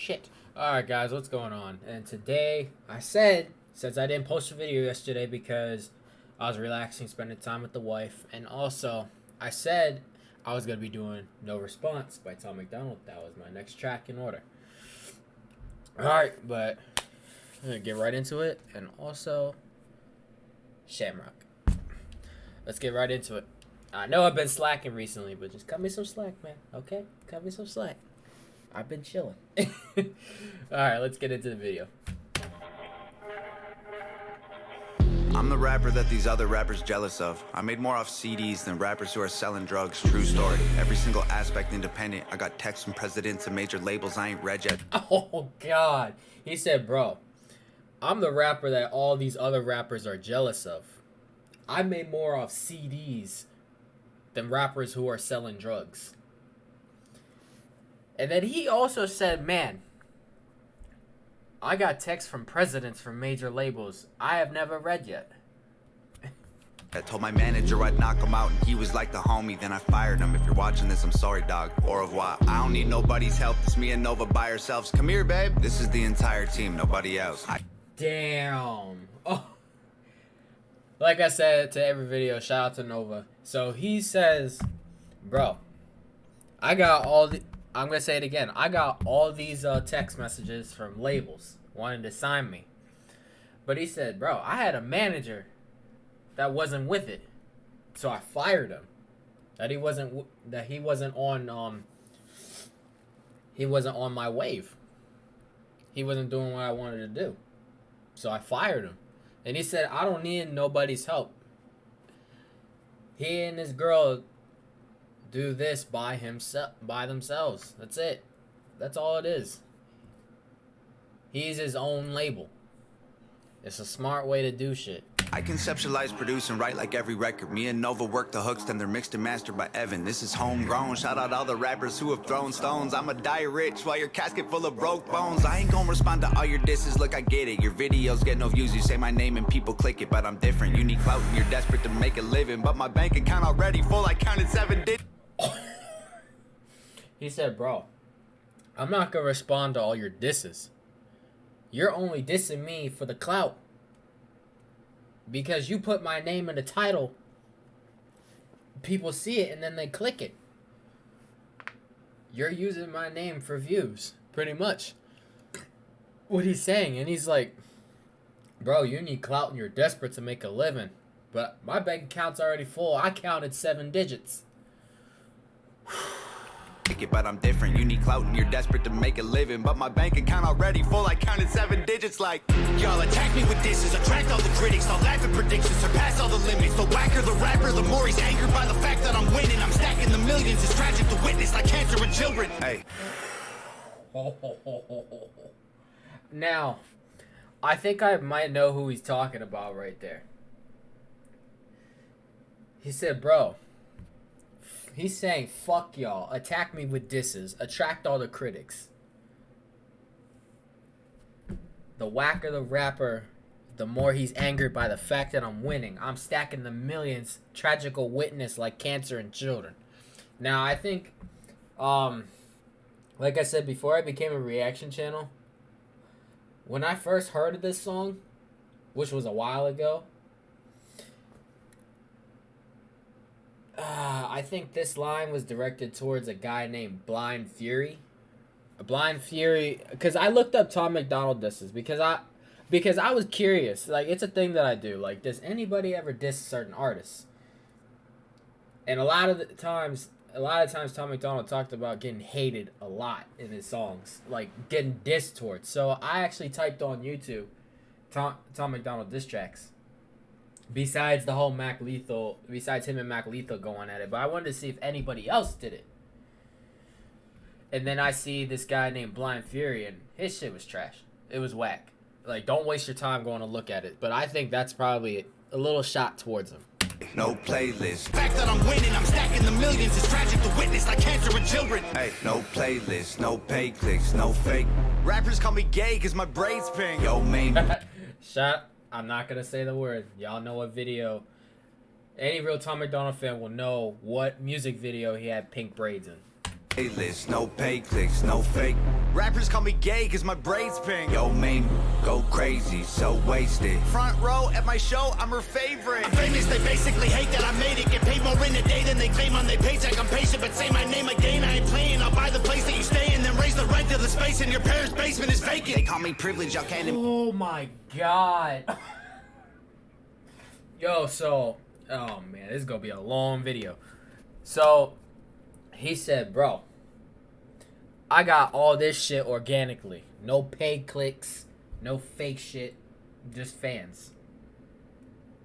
shit. Alright guys, what's going on? And today, I said, since I didn't post a video yesterday because I was relaxing, spending time with the wife, and also, I said I was going to be doing No Response by Tom Macdonald. That was my next track in order. Alright, but I'm going to get right into it, and also, Shamrock. Let's get right into it. I know I've been slacking recently, but just cut me some slack, man, okay? Cut me some slack. I've been chilling. Alright, let's get into the video. I'm the rapper that these other rappers jealous of. I made more off CDs than rappers who are selling drugs. True story. Every single aspect independent. I got texts from presidents and major labels I ain't read yet. Oh, God. He said, bro, I'm the rapper that all these other rappers are jealous of. I made more off CDs than rappers who are selling drugs. And then he also said, man, I got texts from presidents from major labels I have never read yet. I told my manager I'd knock him out and he was like the homie, then I fired him. If you're watching this, I'm sorry, dog. Au revoir. I don't need nobody's help. It's me and Nova by ourselves. Come here, babe. This is the entire team, nobody else. Damn. Oh. Like I said to every video, shout out to Nova. So he says, bro, I got all the... I'm going to say it again. I got all these text messages from labels wanting to sign me. But he said, bro, I had a manager that wasn't with it. So I fired him. He wasn't on my wave. He wasn't doing what I wanted to do. So I fired him. And he said, I don't need nobody's help. He and his girl do this by themselves. That's it. That's all it is. He's his own label. It's a smart way to do shit. I conceptualize, produce, and write like every record. Me and Nova work the hooks, then they're mixed and mastered by Evan. This is homegrown. Shout out all the rappers who have thrown stones. I'ma die rich while your casket full of broke bones. I ain't gonna respond to all your disses. Look, I get it. Your videos get no views. You say my name and people click it, but I'm different. You need clout and you're desperate to make a living. But my bank account already full. I counted 7 digits. He said, bro, I'm not gonna respond to all your disses. You're only dissing me for the clout. Because you put my name in the title, people see it and then they click it. You're using my name for views, pretty much. What he's saying, and he's like, bro, you need clout and you're desperate to make a living. But my bank account's already full. I counted 7 digits. But I'm different. You need clout and you're desperate to make a living. But my bank account already full. I counted 7 digits like y'all attack me with disses, attract all the critics. I'll laugh at predictions, surpass all the limits. The whacker the rapper, the more he's angered by the fact that I'm winning. I'm stacking the millions. It's tragic to witness like cancer in children. Hey. Now, I think I might know who he's talking about right there. He said, bro, he's saying, fuck y'all, attack me with disses, attract all the critics. The whacker the rapper, the more he's angered by the fact that I'm winning. I'm stacking the millions, tragical witness like cancer in children. Now, I think, like I said before I became a reaction channel, when I first heard of this song, which was a while ago, I think this line was directed towards a guy named Blind Fury. Blind Fury, because I looked up Tom Macdonald disses because I was curious. Like, it's a thing that I do. Like, does anybody ever diss certain artists? And a lot of times Tom Macdonald talked about getting hated a lot in his songs, like getting dissed towards. So I actually typed on YouTube Tom Macdonald diss tracks. Besides the whole besides him and Mac Lethal going at it. But I wanted to see if anybody else did it. And then I see this guy named Blind Fury, and his shit was trash. It was whack. Like, don't waste your time going to look at it. But I think that's probably a little shot towards him. No playlist. Fact that I'm winning, I'm stacking the millions. It's tragic to witness like cancer in children. Hey, no playlist, no pay clicks, no fake. Rappers call me gay cause my braids pink. Yo, man. I'm not going to say the word. Y'all know what video. Any real Tom Macdonald fan will know what music video he had pink braids in. A-list, no pay clicks, no fake. Rappers call me gay cause my braids pink. Yo, main, go crazy, so wasted. Front row at my show, I'm her favorite. I'm famous, they basically hate that I made it. Get paid more in a day than they claim on their paycheck. I'm patient, but say my name again, I ain't playing. I'll buy the place that you stay in, then raise the rent to the space in your parents' basement is vacant. They call me privileged, y'all can't. Oh my god. Yo, so, oh man, this is gonna be a long video. So, he said, bro, I got all this shit organically. No paid clicks, no fake shit, just fans.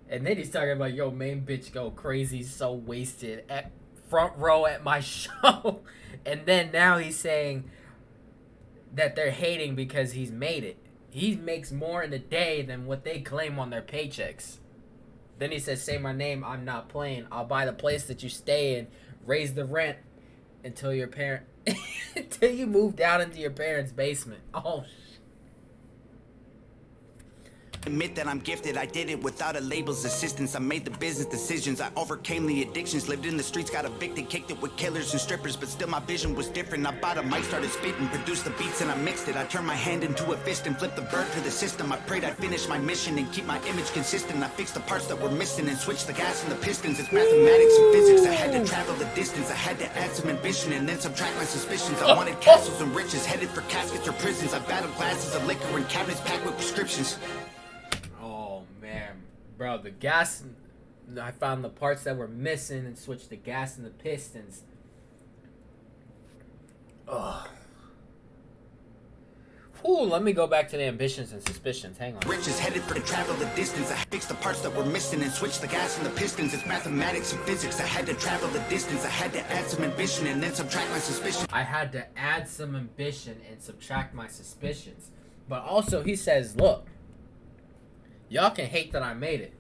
And then he's talking about, yo, main bitch go crazy, so wasted, at front row at my show. And then now he's saying that they're hating because he's made it. He makes more in a day than what they claim on their paychecks. Then he says, say my name, I'm not playing. I'll buy the place that you stay in, raise the rent until your parent until you move down into your parents' basement. Oh Admit that I'm gifted, I did it without a label's assistance. I made the business decisions, I overcame the addictions. Lived in the streets, got evicted, kicked it with killers and strippers. But still my vision was different. I bought a mic, started spitting, produced the beats and I mixed it. I turned my hand into a fist and flipped the bird to the system. I prayed I'd finish my mission and keep my image consistent. I fixed the parts that were missing and switched the gas and the pistons. It's mathematics and physics, I had to travel the distance. I had to add some ambition and then subtract my suspicions. I wanted castles and riches, headed for caskets or prisons. I battled glasses of liquor and cabinets packed with prescriptions. bro, the gas, I found the parts that were missing and switched the gas and the pistons. Ugh. Ooh, let me go back to the ambitions and suspicions. Hang on. Riches headed for the travel the distance. I fixed the parts that were missing and switched the gas and the pistons. It's mathematics and physics. I had to travel the distance. I had to add some ambition and then subtract my suspicions. I had to add some ambition and subtract my suspicions. But also he says, look, y'all can hate that I made it.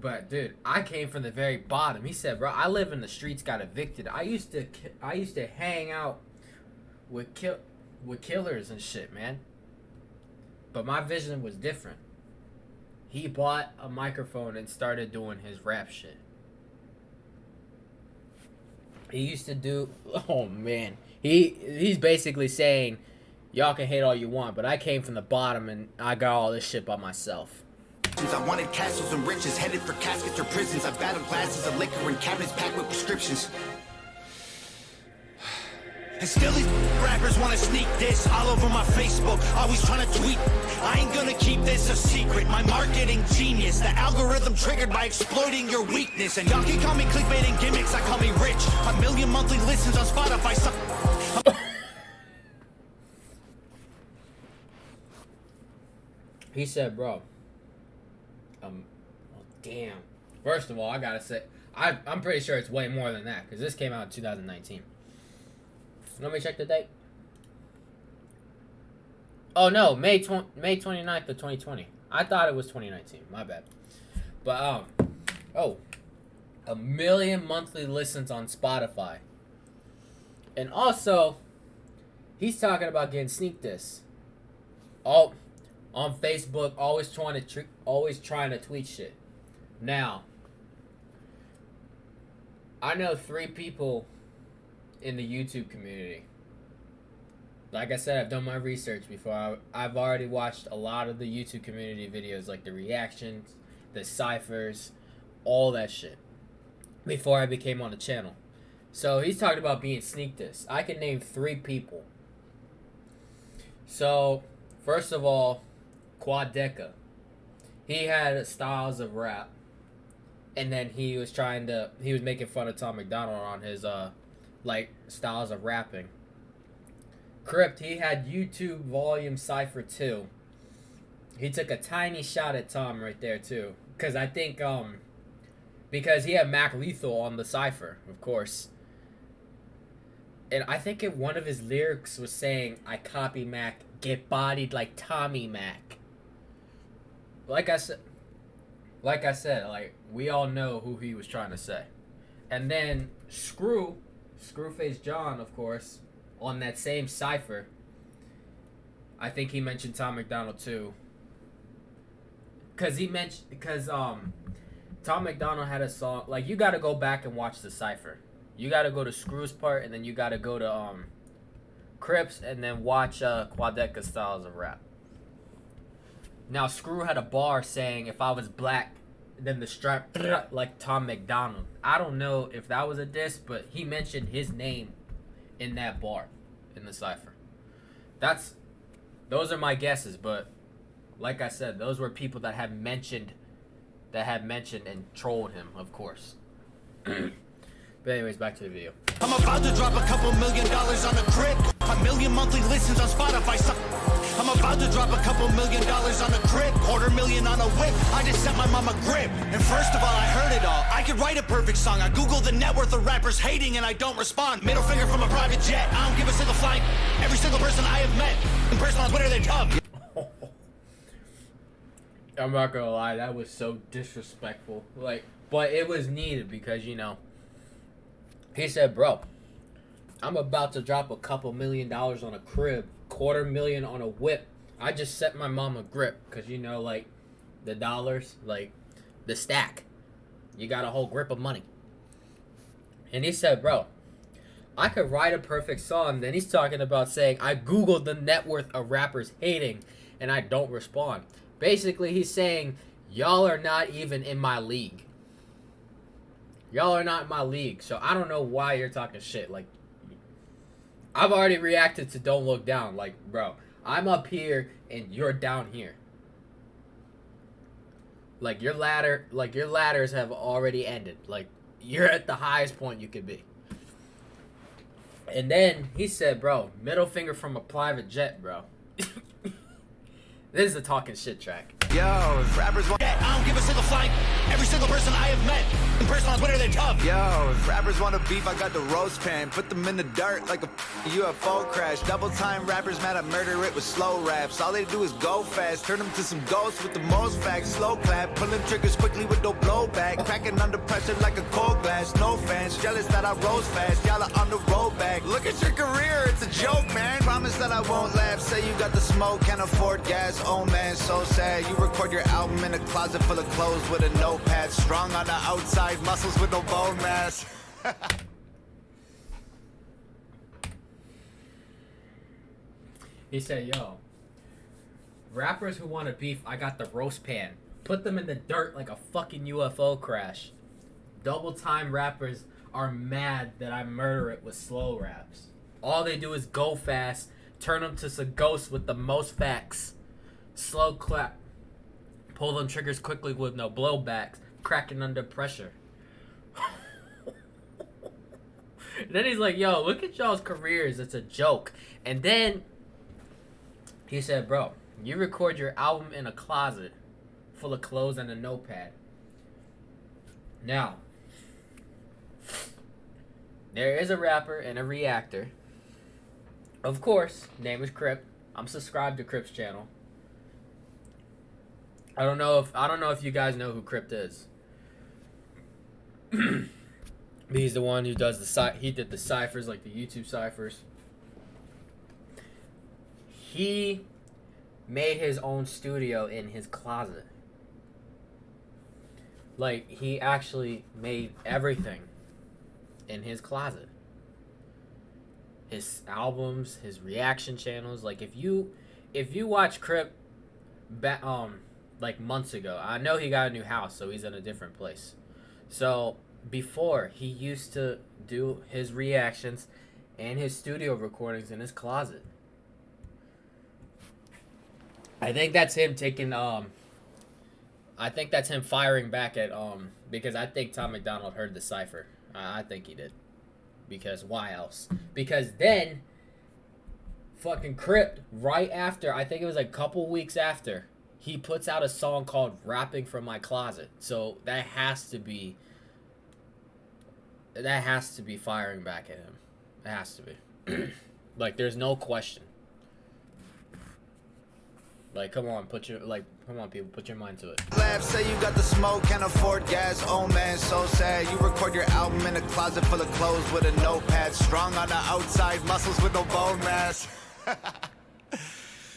But dude, I came from the very bottom. He said, bro, I live in the streets, got evicted. I used to hang out with killers and shit, man. But my vision was different. He bought a microphone and started doing his rap shit. He used to do, oh man. He's basically saying, y'all can hate all you want, but I came from the bottom and I got all this shit by myself. I wanted castles and riches, headed for caskets or prisons. I battled glasses of liquor and cabinets packed with prescriptions. And still these rappers wanna sneak this all over my Facebook, always trying to tweet. I ain't gonna keep this a secret, my marketing genius. The algorithm triggered by exploiting your weakness. And y'all can call me clickbait and gimmicks, I call me rich. 1 million monthly listens on Spotify. He said, bro, damn. First of all, I gotta say, I'm pretty sure it's way more than that, because this came out in 2019. Let me check the date. Oh no, May 29th of 2020. I thought it was 2019. My bad. But oh, 1 million monthly listens on Spotify. And also, he's talking about getting sneak this. All on Facebook, always trying to tweet shit. Now, I know 3 people in the YouTube community. Like I said, I've done my research before. I've already watched a lot of the YouTube community videos, like the reactions, the ciphers, all that shit, before I became on the channel. So he's talking about being sneak this. I can name 3 people. So, first of all, Quadeca. He had styles of rap, and then he was making fun of Tom Macdonald on his like styles of rapping. Crypt, he had YouTube Volume Cypher 2. He took a tiny shot at Tom right there too, because I think because he had Mac Lethal on the cipher, of course. And I think one of his lyrics was saying, I copy Mac, get bodied like Tommy Mac. Like I said, like, we all know who he was trying to say. And then Screwface John, of course, on that same cipher, I think he mentioned Tom Macdonald too. Because Tom Macdonald had a song, like, you gotta go back and watch the cipher. You gotta go to Screw's part, and then you gotta go to Crips, and then watch Quadeca Styles of Rap. Now, Screw had a bar saying, if I was black, then the strap like Tom Macdonald. I don't know if that was a diss, but he mentioned his name in that bar in the cipher. Those are my guesses, but like I said, those were people that had mentioned and trolled him, of course. But anyways, back to the video. I'm about to drop a couple $1 million on a crib. 1 million monthly listens on Spotify. I'm about to drop a couple $1 million on a crib. $250,000 on a whip. I just sent my mom a grip. And first of all, I heard it all. I could write a perfect song. I Googled the net worth of rappers hating and I don't respond. Middle finger from a private jet. I don't give a single flight. Every single person I have met. In person on Twitter, they tough. I'm not gonna lie, that was so disrespectful. Like, but it was needed because, you know, he said, bro, I'm about to drop a couple $1 million on a crib, $250,000 on a whip. I just set my mom a grip because, you know, like, the dollars, like, the stack. You got a whole grip of money. And he said, bro, I could write a perfect song. Then he's talking about saying, I Googled the net worth of rappers hating and I don't respond. Basically, he's saying, y'all are not even in my league. Y'all are not in my league, so I don't know why you're talking shit. Like, I've already reacted to Don't Look Down. Like, bro, I'm up here and you're down here. Like, your ladders have already ended. Like, you're at the highest point you could be. And then he said, bro, middle finger from a private jet, bro. This is a talking shit track. Yo, if rappers want, I don't give a single flight. Every single person I have met. In person on Twitter, they tough. yo, if rappers want to beef, I got the roast pan. Put them in the dirt like a UFO crash. Double time rappers mad, I murder it with slow raps. All they do is go fast. Turn them to some ghosts with the most facts. Slow clap, pulling triggers quickly with no blowback. Cracking under pressure like a cold glass. No fans, jealous that I rose fast. Y'all are on the road back. Look at your career, it's a joke, man. Promise that I won't laugh. Say you got the smoke, can't afford gas. Oh man, so sad. You record your album in a closet full of clothes with a notepad. Strong on the outside, muscles with no bone mass. He said, yo, rappers who want to beef, I got the roast pan. Put them in the dirt like a fucking UFO crash. Double time rappers are mad that I murder it with slow raps. All they do is go fast, turn them to some ghosts with the most facts. Slow clap. Pull them triggers quickly with no blowbacks. Cracking under pressure. Then he's like, yo, look at y'all's careers. It's a joke. And then he said, bro, you record your album in a closet full of clothes and a notepad. Now, there is a rapper and a reactor. Of course, name is Crip. I'm subscribed to Crip's channel. I don't know if you guys know who Crypt is. He's the one who does he did the ciphers, like the YouTube ciphers. He made his own studio in his closet. Like, he actually made everything in his closet. His albums, his reaction channels. Like, if you watch Crypt like months ago, I know he got a new house, so he's in a different place. So before, he used to do his reactions and his studio recordings in his closet. I think that's him taking I think that's him firing back at because I think Tom Macdonald heard the cipher. I think he did. Because why else? Because then fucking Crypt, right after, I think it was like a couple weeks after, he puts out a song called Rapping From My Closet. So that has to be firing back at him. It has to be. Like, there's no question. Like, come on, people, put your mind to it. Laugh, say you got the smoke, can't afford gas. Oh man, so sad. You record your album in a closet full of clothes with a notepad. Strong on the outside, muscles with no bone mass.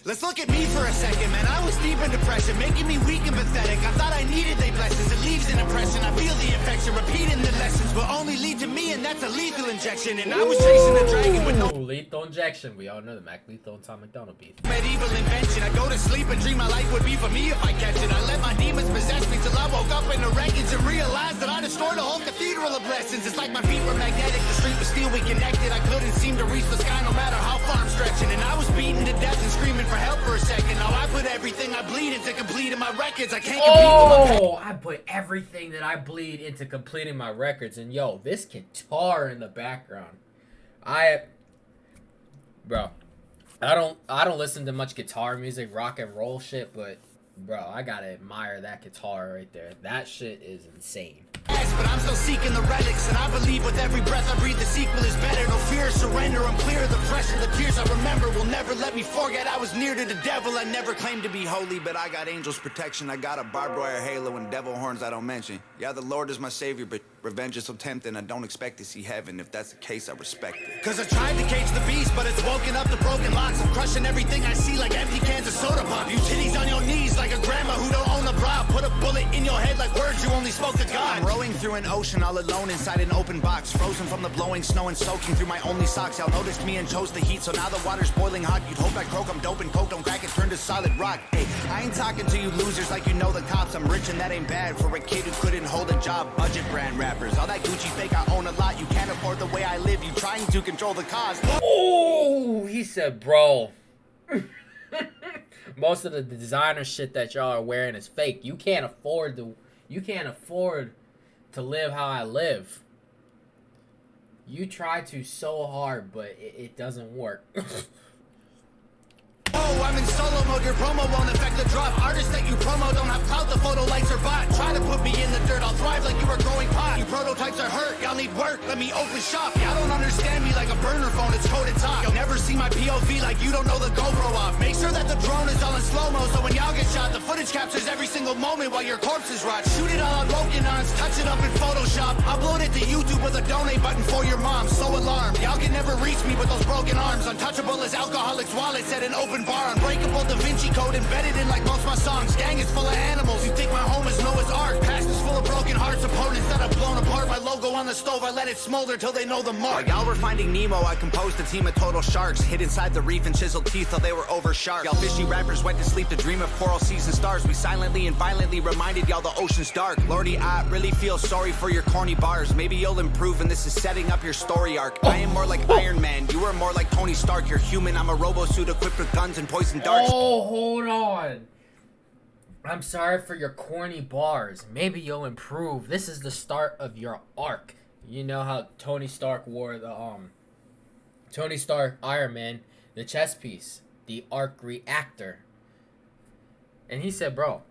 Let's look at me for a second, man. I was deep in depression, making me weak and pathetic. I thought I needed they blessings. It leaves an impression. I feel the infection, repeating the lessons will only lead to me, and that's a lethal injection. And I was chasing a dragon with no lethal injection. We all know the Mac Lethal and Tom Macdonald beef. medieval invention. I go to sleep and dream my life would be for me if I catch it. I let my demons possess me till I woke up in the wreckage and realized that I destroyed a whole cathedral of blessings. It's like my feet were magnetic, the street was steel, we connected. I couldn't seem to reach the sky no matter how far I'm stretching. And I was beaten to death and screaming for help for a second. Now I put everything I bleed into completing my records. I can't compete with my I put everything that I bleed into completing my records. And yo, this guitar in the background. Bro, I don't listen to much guitar music, rock and roll shit, but bro, I gotta admire that guitar right there. That shit is insane. but I'm still seeking the relics. And I believe with every breath I breathe the sequel is better. No fear, surrender, I'm clear of the pressure. The tears I remember will never let me forget I was near to the devil. I never claimed to be holy, But I got angels protection, I got a barbed wire halo and devil horns I don't mention. Yeah, the Lord is my savior, but revenge is so tempting. I don't expect to see heaven. If that's the case, I respect it. Cause I tried to cage the beast, but it's woken up the broken locks. I'm crushing everything I see like empty cans of soda pop. You titties on your knees like a grandma who don't own a bra. Put a bullet in your head like words you only spoke to God. I'm rowing through an ocean all alone inside an open box, frozen from the blowing snow and soaking through my only socks. Y'all noticed me and chose the heat, so now the water's boiling hot. You'd hope I croak, I'm dope and coke, don't crack it, turn to solid rock. Hey, I ain't talking to you losers like you know the cops. I'm rich and that ain't bad for a kid who couldn't hold a job. Budget brand rappers, all that Gucci fake, I own a lot. You can't afford the way I live, you trying to control the cause. Oh, he said, bro. Most of the designer shit that y'all are wearing is fake. You can't afford to live how I live. You try to so hard, but it doesn't work. Oh, I'm in solo mode, your promo won't affect the drop. Artists that you promo don't have clout, the photo likes are bot. Try to put me in the dirt, I'll thrive like you were growing pot. You prototypes are hurt, y'all need work, let me open shop. Y'all don't understand me like a burner phone, it's coded top. You'll never see my POV like you don't know the GoPro off. Make sure that the drone is all in slow-mo, so when y'all get shot, the footage captures every single moment while your corpses rot. Shoot it all on Rokinons, touch it up in Photoshop. Upload it to YouTube with a donate button for your mom, so alarmed. Y'all can never reach me with those broken arms. Untouchable as alcoholics' wallets at an open bar. Unbreakable Da Vinci Code embedded in like most my songs. Gang is full of animals. You think my home is Noah's Ark? Past is full of broken hearts. Opponents that have blown apart. My logo on the stove, I let it smolder till they know the mark. While y'all were finding Nemo, I composed a team of total sharks. Hid inside the reef and chiseled teeth till they were over sharp. Y'all fishy rappers went to sleep to dream of coral seas and stars. We silently and violently reminded y'all the ocean's dark. Lordy, I really feel sorry for your corny bars. Maybe you'll improve and this is setting up your story arc. I am more like Iron Man, you are more like Tony Stark. You're human, I'm a robo-suit equipped with guns and poison darts. Oh, hold on. I'm sorry for your corny bars. Maybe you'll improve. This is the start of your arc. You know how Tony Stark wore the Tony Stark Iron Man, the chess piece, the arc reactor. And he said, bro,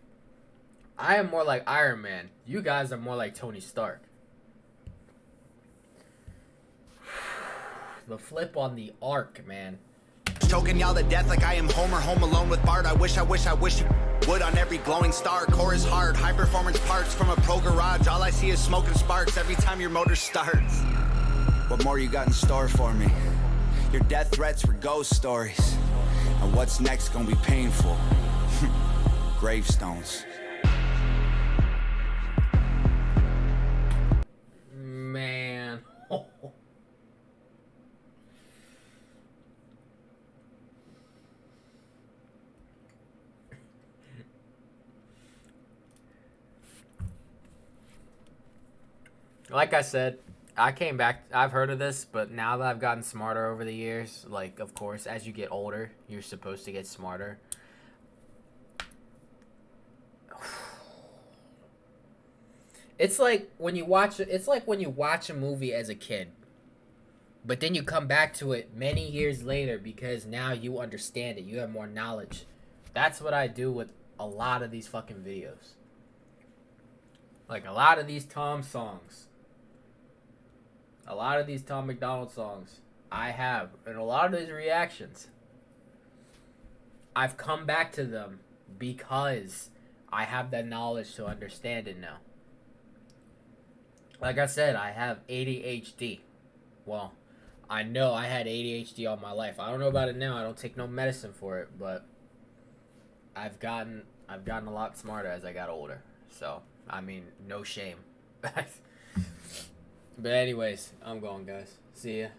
I am more like Iron Man. You guys are more like Tony Stark. The flip on the arc, man. Choking y'all to death like I am Homer home alone with Bart. I wish you would on every glowing star. Core is hard, high performance parts from a pro garage. All I see is smoke and sparks every time your motor starts. What more you got in store for me? Your death threats were ghost stories. And what's next gonna be painful? Gravestones. Man. Like I said, I came back, I've heard of this, but now that I've gotten smarter over the years, like, of course, as you get older, you're supposed to get smarter. It's like when you watch a movie as a kid, but then you come back to it many years later because now you understand it, you have more knowledge. That's what I do with a lot of these fucking videos. Like a lot of these Tom songs. A lot of these Tom Macdonald songs I have, and a lot of these reactions, I've come back to them because I have that knowledge to understand it now. Like I said, I have ADHD. Well, I know I had ADHD all my life. I don't know about it now. I don't take no medicine for it, but I've gotten a lot smarter as I got older. So I mean, no shame. But anyways, I'm going, guys. See ya.